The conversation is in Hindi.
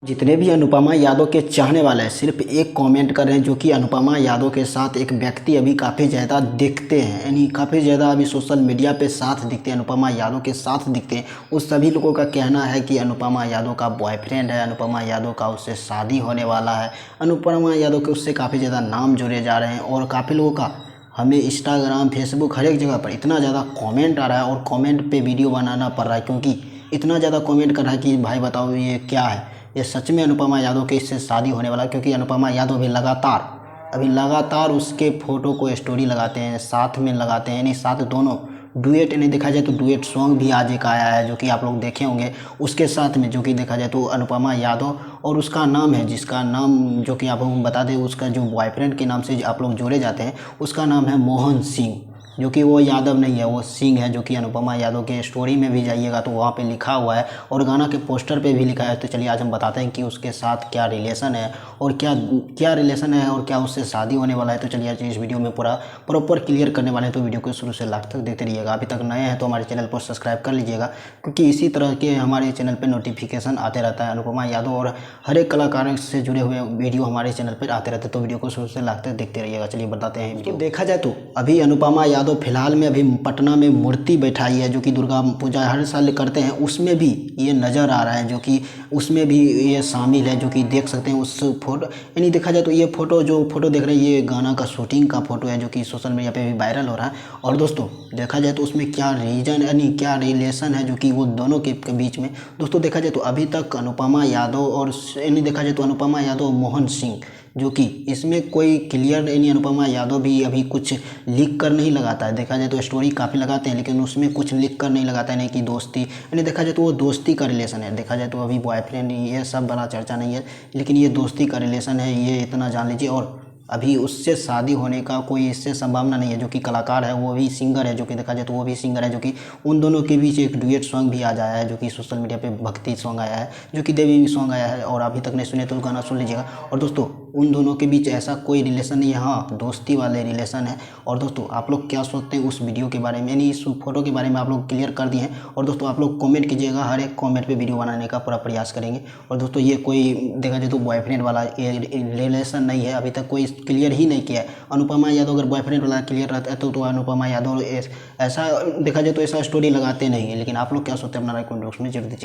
जितने भी अनुपमा यादव के चाहने वाले हैं सिर्फ एक कमेंट कर रहे हैं, जो कि अनुपमा यादव के साथ एक व्यक्ति अभी काफ़ी ज़्यादा दिखते हैं, यानी काफ़ी ज़्यादा अभी सोशल मीडिया पे साथ दिखते हैं, अनुपमा यादव के साथ दिखते हैं। उस सभी लोगों का कहना है कि अनुपमा यादव का बॉयफ्रेंड है, अनुपमा यादव का उससे शादी होने वाला है, अनुपमा यादव के उससे काफ़ी ज़्यादा नाम जुड़े जा रहे हैं। और काफ़ी लोगों का हमें इंस्टाग्राम, फेसबुक हर एक जगह पर इतना ज़्यादा कमेंट आ रहा है और कमेंट पे वीडियो बनाना पड़ रहा है, क्योंकि इतना ज़्यादा कमेंट कर रहा है कि भाई बताओ ये क्या है, ये सच में अनुपमा यादव के इससे शादी होने वाला है। क्योंकि अनुपमा यादव अभी लगातार उसके फ़ोटो को स्टोरी लगाते हैं, साथ में लगाते हैं, यानी साथ दोनों डुएट, यानी देखा जाए तो डुएट सॉन्ग भी आज एक आया है जो कि आप लोग देखे होंगे उसके साथ में, जो कि देखा जाए तो अनुपमा यादव और उसका नाम है, जिसका नाम जो कि आप लोगों को बता दें, उसका जो बॉयफ्रेंड के नाम से आप लोग जोड़े जाते हैं उसका नाम है मोहन सिंह, जो कि वो यादव नहीं है, वो सिंह है, जो कि अनुपमा यादव के स्टोरी में भी जाइएगा तो वहाँ पे लिखा हुआ है और गाना के पोस्टर पे भी लिखा है। तो चलिए आज हम बताते हैं कि उसके साथ क्या रिलेशन है और क्या रिलेशन है और क्या उससे शादी होने वाला है। तो चलिए आज इस वीडियो में पूरा प्रॉपर क्लियर करने वाले हैं, तो वीडियो को शुरू से लास्ट तक देखते रहिएगा। अभी तक नए हैं तो हमारे चैनल पर सब्सक्राइब कर लीजिएगा, क्योंकि इसी तरह के हमारे चैनल पर नोटिफिकेशन आते रहता है अनुपमा यादव और हर एक कलाकारों से जुड़े हुए वीडियो हमारे चैनल पर आते रहते हैं। तो वीडियो को शुरू से लास्ट तक देखते रहिएगा। चलिए बताते हैं वीडियो। देखा जाए तो अभी अनुपमा यादव फिलहाल में अभी पटना में मूर्ति बैठाई है, जो कि दुर्गा पूजा हर साल करते हैं, उसमें भी ये नज़र आ रहा है, जो कि उसमें भी ये शामिल है, जो कि देख सकते हैं उस फोटो। यानी देखा जाए तो ये फोटो देख रहे हैं, ये गाना का शूटिंग का फोटो है, जो कि सोशल मीडिया पे भी वायरल हो रहा है। और दोस्तों देखा जाए तो उसमें क्या रीजन, यानी क्या रिलेशन है जो कि वो दोनों के बीच में। दोस्तों देखा जाए तो अभी तक अनुपमा यादव और यानी देखा जाए तो अनुपमा यादव मोहन सिंह, जो कि इसमें कोई क्लियर, यानी अनुपमा यादव भी अभी कुछ लिख कर नहीं लगाता है। देखा जाए तो स्टोरी काफ़ी लगाते हैं, लेकिन उसमें कुछ लिख कर नहीं लगाता है, नहीं कि दोस्ती, यानी देखा जाए तो वो दोस्ती का रिलेशन है। देखा जाए तो अभी बॉयफ्रेंड ये सब बड़ा चर्चा नहीं है, लेकिन ये दोस्ती का रिलेशन है, ये इतना जान लीजिए। और अभी उससे शादी होने का कोई इससे संभावना नहीं है। जो कि कलाकार है वो भी सिंगर है, जो कि देखा जाए तो वो भी सिंगर है, जो कि उन दोनों के बीच एक डुएट सॉन्ग भी आज आया है, जो कि सोशल मीडिया पे भक्ति सॉन्ग आया है, जो कि देवी सॉन्ग आया है। और अभी तक नहीं सुने तो गाना सुन लीजिएगा। और दोस्तों उन दोनों के बीच ऐसा कोई रिलेशन नहीं है, हाँ दोस्ती वाले रिलेशन है। और दोस्तों आप लोग क्या सोचते हैं उस वीडियो के बारे में, यानी इस फोटो के बारे में आप लोग क्लियर कर दिए हैं। और दोस्तों आप लोग कमेंट कीजिएगा, हर एक कमेंट पे वीडियो बनाने का पूरा प्रयास करेंगे। और दोस्तों ये कोई देखा जाए तो बॉयफ्रेंड वाला रिलेशन नहीं है, अभी तक कोई क्लियर ही नहीं किया है। अनुपमा यादव अगर बॉयफ्रेंड वाला क्लियर रहता है तो अनुपमा यादव ऐसा देखा जाए तो ऐसा स्टोरी लगाते नहीं है। लेकिन आप लोग क्या सोचते हैं अपना राय कमेंट बॉक्स में जरूर दीजिए।